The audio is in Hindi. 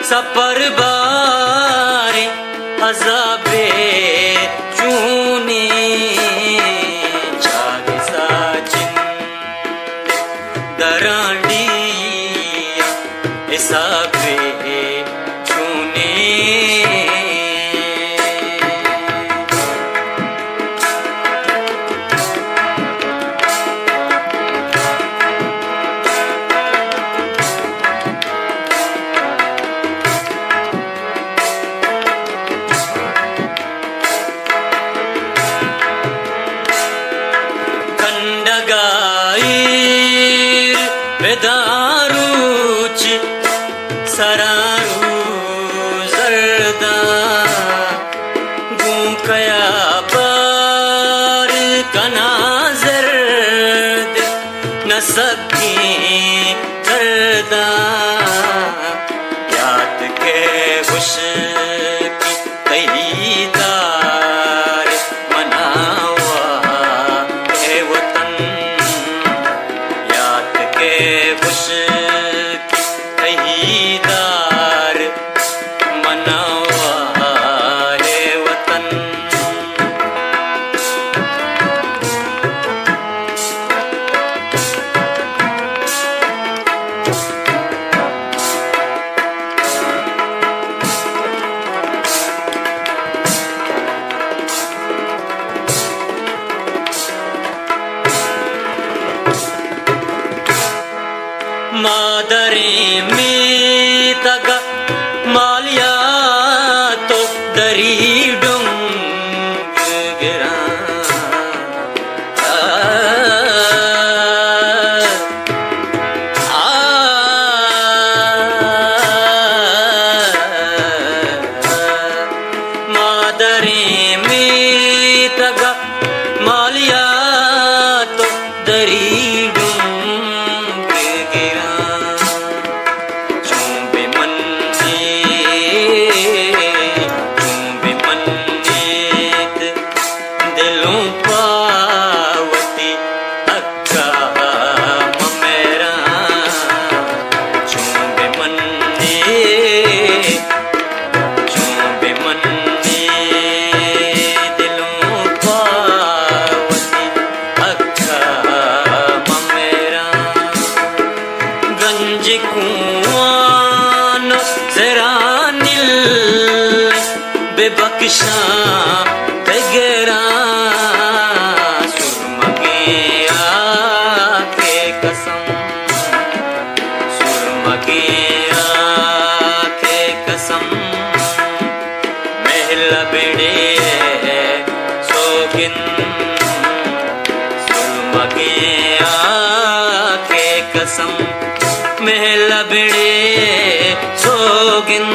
सपर बारे अज़ाबे चूने जागे साचिन दरांडिया हिसाबे चूने बेदारूच सरारू जरदा गुंकया बार कना जर्द न सकी करदा याद के खुश की तहीदार मनावा है वतन याद के खुश की तहीदार मनावा है वतन मादरे में तगा मालिया तो दरी डुंग गिरा मादरे में तगा मालिया तो दरी बेबख्शा तेगरा सुरमगे आके कसम सुरमगे आके कसम महला बेड़े सोगिन सुरमगे आके कसम महला बेड़े सोगिन